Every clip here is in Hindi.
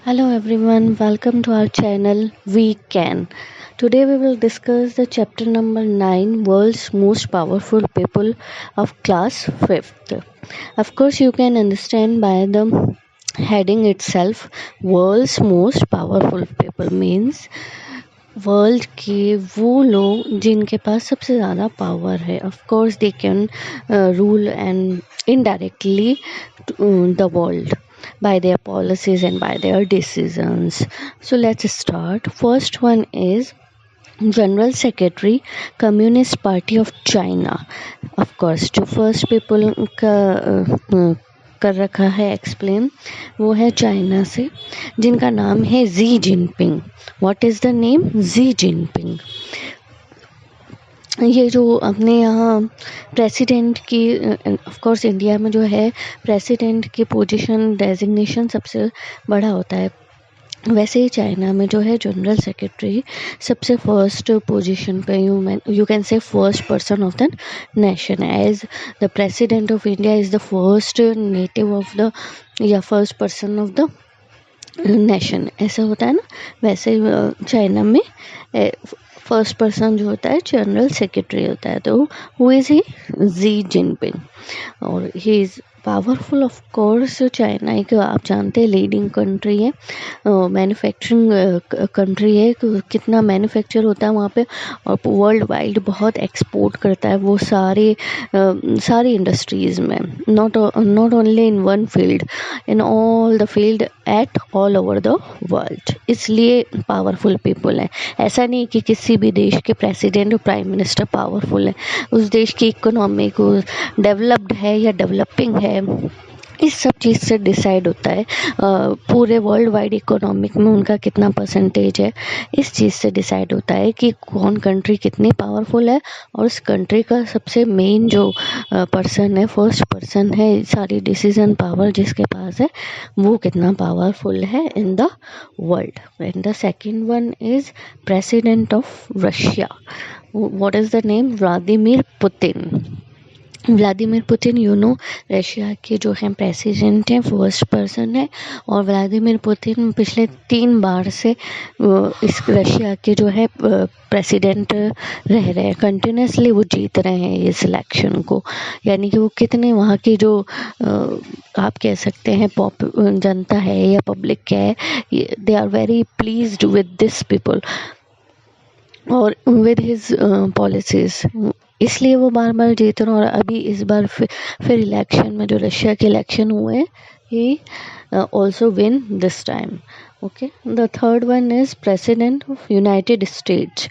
Hello everyone, welcome to our channel We Can. Today we will discuss the chapter number 9, World's Most Powerful People of Class 5th. Of course, you can understand by the heading itself, World's Most Powerful People means world के वो लोग जिनके पास सबसे ज़्यादा पावर है. Of course they can rule and indirectly the world by their policies and by their decisions. So let's start. First one is General Secretary, Communist Party of China. Of course, जो फर्स्ट पीपल का कर रखा है एक्सप्लेन वो है चाइना से, जिनका नाम है Xi Jinping. What is the name? Xi Jinping. ये जो अपने यहाँ प्रेसिडेंट की, ऑफ कोर्स इंडिया में जो है प्रेसिडेंट की पोजीशन डेजिग्नेशन सबसे बड़ा होता है, वैसे ही चाइना में जो है जनरल सेक्रेटरी सबसे फर्स्ट पोजीशन पे, you can say first person of the nation, as the president of India is the first native of the या first person of the nation. ऐसा होता है ना, वैसे चाइना में फर्स्ट पर्सन जो होता है जनरल सेक्रेटरी होता है. तो who is he? Xi Jinping. और he is powerful. Of course China एक आप जानते हैं लीडिंग कंट्री है, मैन्युफैक्चरिंग कंट्री है. कितना मैन्युफैक्चर होता है वहाँ पे, और वर्ल्ड वाइड बहुत एक्सपोर्ट करता है वो सारी इंडस्ट्रीज़ में, not only in one field, in all the field at all over the world. इसलिए पावरफुल पीपल है. ऐसा नहीं कि किसी भी देश के प्रेसिडेंट और प्राइम मिनिस्टर पावरफुल है. उस देश की इकोनॉमी को डेवलप्ड है या डेवलपिंग है, इस सब चीज़ से डिसाइड होता है. पूरे वर्ल्ड वाइड इकोनॉमिक में उनका कितना परसेंटेज है, इस चीज़ से डिसाइड होता है कि कौन कंट्री कितनी पावरफुल है, और उस कंट्री का सबसे मेन जो पर्सन है, फर्स्ट पर्सन है, सारी डिसीजन पावर जिसके पास है, वो कितना पावरफुल है in the world. And the second one is president of Russia. What is the name? Vladimir Putin. Vladimir Putin, Russia के जो हैं प्रेसिडेंट हैं, फर्स्ट पर्सन है. और व्लादिमीर पुतिन पिछले 3 बार से इस रशिया के जो है प्रेसिडेंट रह रहे हैं. कंटिन्यूसली वो जीत रहे हैं इस इलेक्शन को. यानी कि वो कितने वहाँ की जो आप कह सकते हैं जनता है या पब्लिक है, they are very pleased with this people और विद हिज पॉलिसीज. इसलिए वो बार बार जीत रहे हैं. और अभी इस बार फिर इलेक्शन में जो रशिया के इलेक्शन हुए, he also win this time. Okay. The third one is president of United states,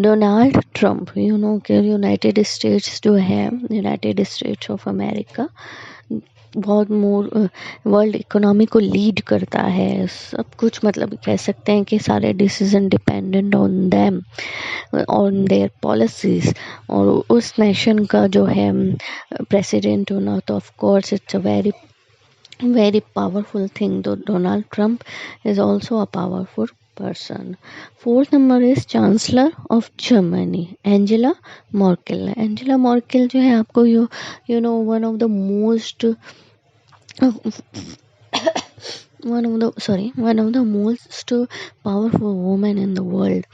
Donald Trump. कि यूनाइटेड स्टेट्स जो है, यूनाइटेड स्टेट्स ऑफ अमेरिका, बहुत मोर वर्ल्ड इकोनॉमी को लीड करता है. सब कुछ मतलब कह सकते हैं कि सारे decision dependent on them, on their policies. और उस नेशन का जो है प्रेसिडेंट होना, तो of course it's a very very powerful thing. तो Donald Trump is also a powerful person. Fourth number is Chancellor of Germany, Angela Merkel. Angela Merkel जो है आपको one of the most one of the most powerful women in the world.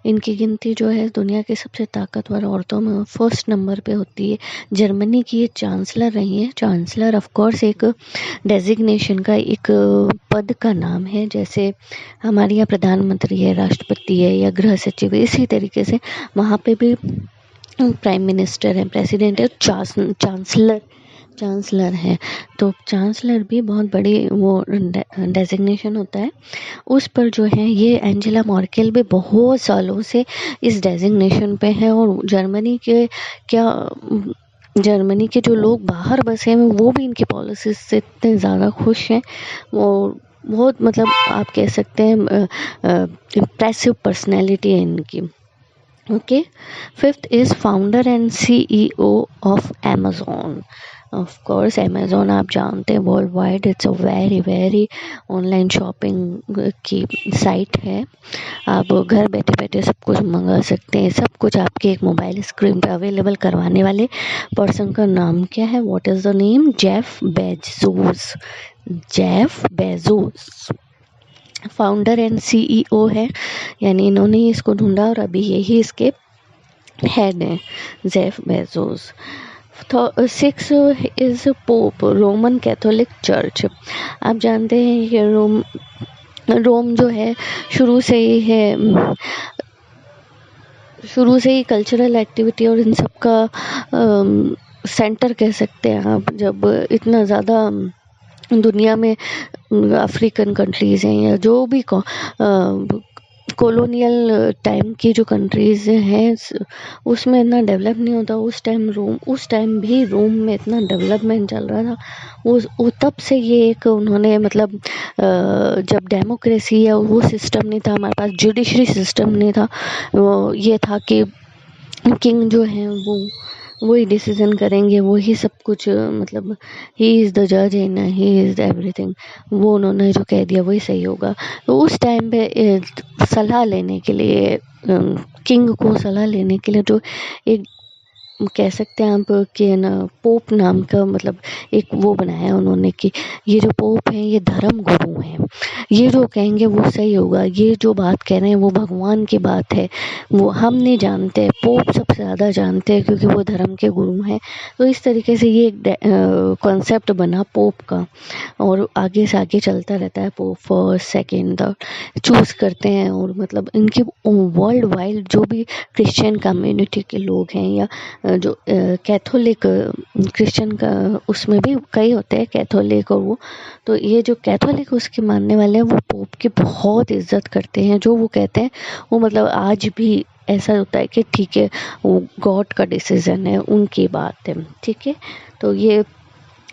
इनकी गिनती जो है दुनिया की सबसे ताकतवर औरतों में फर्स्ट नंबर पे होती है. जर्मनी की ये चांसलर रही है. चांसलर ऑफ कोर्स एक डेजिग्नेशन का एक पद का नाम है, जैसे हमारे यहाँ प्रधानमंत्री है, राष्ट्रपति है या गृह सचिव है, इसी तरीके से वहाँ पे भी प्राइम मिनिस्टर है, प्रेसिडेंट है, चांसलर है. तो चांसलर भी बहुत बड़ी वो डेजिग्नेशन होता है. उस पर जो है ये एंजेला मर्केल भी बहुत सालों से इस डेजिग्नेशन पे है. और जर्मनी के जो लोग बाहर बसे हैं वो भी इनकी पॉलिसीज से इतने ज़्यादा खुश हैं. वो बहुत मतलब आप कह सकते हैं इम्प्रेसिव पर्सनैलिटी है इनकी. Okay. Fifth is founder and CEO of Amazon. Of course Amazon आप जानते हैं world wide it's a very very online shopping की साइट है. आप घर बैठे बैठे सब कुछ मंगा सकते हैं. सब कुछ आपके एक मोबाइल स्क्रीन पे अवेलेबल करवाने वाले पर्सन का नाम क्या है? What is the name? Jeff Bezos. Founder and CEO है, यानी इन्होंने ही इसको ढूंढा और अभी यही इसके हेड हैं, Jeff Bezos. 6 is pope, Roman Catholic church. आप जानते हैं कि रोम जो है शुरू से ही है, शुरू से ही कल्चरल एक्टिविटी और इन सब का सेंटर कह सकते हैं आप। जब इतना ज़्यादा दुनिया में अफ्रीकन कंट्रीज़ हैं या जो भी कॉलोनियल टाइम की जो कंट्रीज़ हैं उसमें इतना डेवलप नहीं होता, उस टाइम भी रोम में इतना डेवलपमेंट चल रहा था। वो तब से ये एक उन्होंने मतलब जब डेमोक्रेसी या वो सिस्टम नहीं था, हमारे पास जुडिशरी सिस्टम नहीं था, वो ये था कि किंग जो है वो वही डिसीजन करेंगे, वही सब कुछ मतलब ही इज़ द जज इन ही इज़ एवरीथिंग, वो उन्होंने जो कह दिया वही सही होगा। तो उस टाइम पे सलाह लेने के लिए, किंग को सलाह लेने के लिए जो एक कह सकते हैं आप कि ना पोप नाम का मतलब एक वो बनाया उन्होंने कि ये जो पोप हैं ये धर्म गुरु हैं, ये जो कहेंगे वो सही होगा, ये जो बात कह रहे हैं वो भगवान की बात है, वो हम नहीं जानते, पोप सबसे ज़्यादा जानते हैं क्योंकि वो धर्म के गुरु हैं। तो इस तरीके से ये एक कॉन्सेप्ट बना पोप का, और आगे से आगे चलता रहता है। Pope first second third choose करते हैं, और मतलब इनकी वर्ल्ड वाइड जो भी क्रिश्चियन कम्युनिटी के लोग हैं या जो कैथोलिक क्रिश्चियन का उसमें भी कई होते हैं कैथोलिक, और वो तो ये जो कैथोलिक उसके मानने वाले हैं वो पोप की बहुत इज्जत करते हैं। जो वो कहते हैं वो मतलब आज भी ऐसा होता है कि ठीक है वो गॉड का डिसीजन है, उनकी बात है, ठीक है। तो ये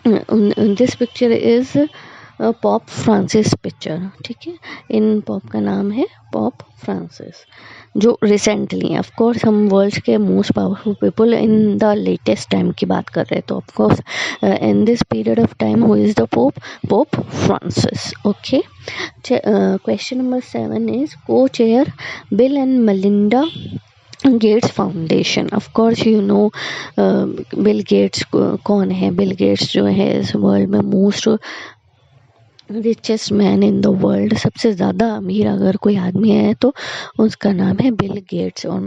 this picture is Pope Francis picture, ठीक है। इन पॉप का नाम है पॉप फ्रांसिस, जो रिसेंटली ऑफ कोर्स हम वर्ल्ड के most powerful people in the latest time की बात कर रहे हैं, तो of course in this period of time who is the Pope Francis, okay. Question number 7 is co chair Bill and Melinda Gates Foundation. Of course you know Bill Gates कौन है। बिल गेट्स जो है इस वर्ल्ड में most richest man in the world, सबसे ज़्यादा अमीर अगर कोई आदमी है तो उसका नाम है बिल गेट्स। और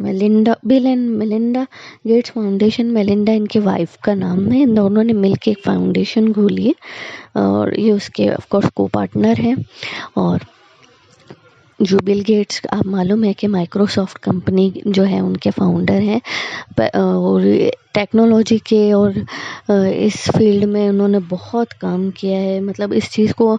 bill and Melinda Gates foundation, Melinda इनके वाइफ का नाम है, इन दोनों ने मिलके एक फाउंडेशन खोली है और ये उसके ऑफ कोर्स को पार्टनर हैं। और जो बिल गेट्स आप मालूम है कि माइक्रोसॉफ्ट कंपनी जो है उनके फाउंडर हैं, और टेक्नोलॉजी के और इस फील्ड में उन्होंने बहुत काम किया है। मतलब इस चीज़ को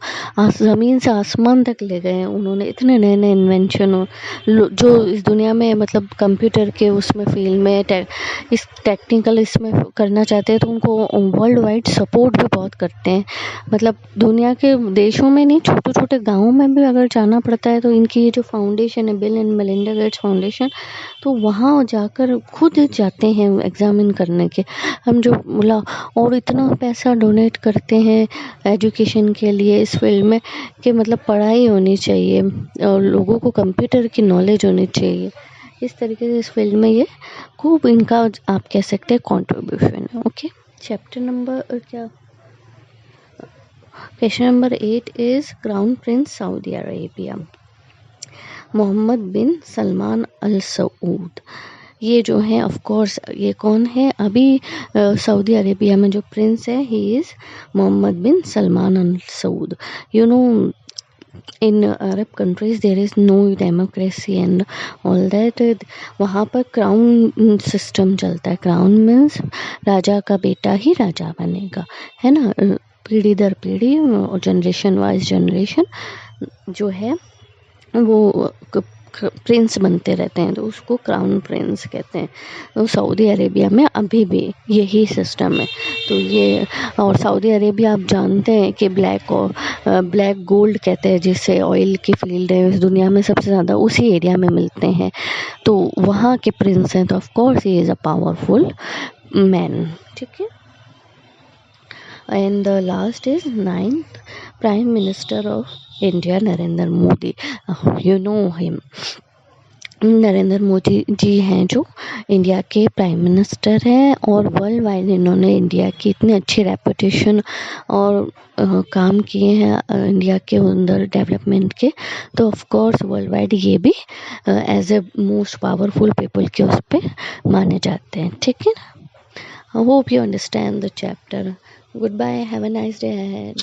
ज़मीन से आसमान तक ले गए हैं उन्होंने, इतने नए नए इन्वेंशन जो इस दुनिया में मतलब कंप्यूटर के उसमें फील्ड में इस टेक्निकल इसमें करना चाहते हैं तो उनको वर्ल्ड वाइड सपोर्ट भी बहुत करते हैं। मतलब दुनिया के देशों में नहीं, छोटे छोटे गाँवों में भी अगर जाना पड़ता है तो इनकी ये जो फाउंडेशन है bill and Melinda Gates foundation, तो वहाँ जाकर खुद जाते हैं एग्जामिन करने के। हम जो बोला और इतना पैसा डोनेट करते हैं एजुकेशन के लिए इस फील्ड में कि मतलब पढ़ाई होनी चाहिए और लोगों को कंप्यूटर की नॉलेज होनी चाहिए। इस तरीके से इस फील्ड में ये खूब इनका आप कह सकते हैं कंट्रीब्यूशन है, ओके। चैप्टर नंबर क्या question number 8 is crown prince Saudi Arabia, Mohammed bin Salman Al Saud. ये जो है ऑफ कोर्स ये कौन है, अभी सऊदी अरेबिया में जो प्रिंस है he is Mohammed bin Salman Al Saud. You know in Arab countries there is no democracy and all that, वहाँ पर क्राउन सिस्टम चलता है। क्राउन मीन्स राजा का बेटा ही राजा बनेगा, है ना, पीढ़ी दर पीढ़ी और जनरेशन वाइज जनरेशन जो है वो प्रिंस बनते रहते हैं, तो उसको क्राउन प्रिंस कहते हैं। तो सऊदी अरेबिया में अभी भी यही सिस्टम है। तो ये और सऊदी अरेबिया आप जानते हैं कि ब्लैक गोल्ड कहते हैं जिससे ऑयल की फील्ड है इस दुनिया में सबसे ज़्यादा उसी एरिया में मिलते हैं, तो वहाँ के प्रिंस हैं, तो of course he is a powerful man, ठीक है। And the last is 9th prime minister of India Narendra Modi, you know him. Narendra Modi ji हैं जो इंडिया के प्राइम मिनिस्टर हैं, और वर्ल्ड वाइड इन्होंने इंडिया की इतनी अच्छी रेपुटेशन और काम किए हैं इंडिया के अंदर डेवलपमेंट के, तो ऑफ कोर्स वर्ल्ड वाइड ये भी as a most powerful people के उस पे माने जाते हैं। ठीक है ना? I hope you understand the chapter. Goodbye. Have a nice day ahead.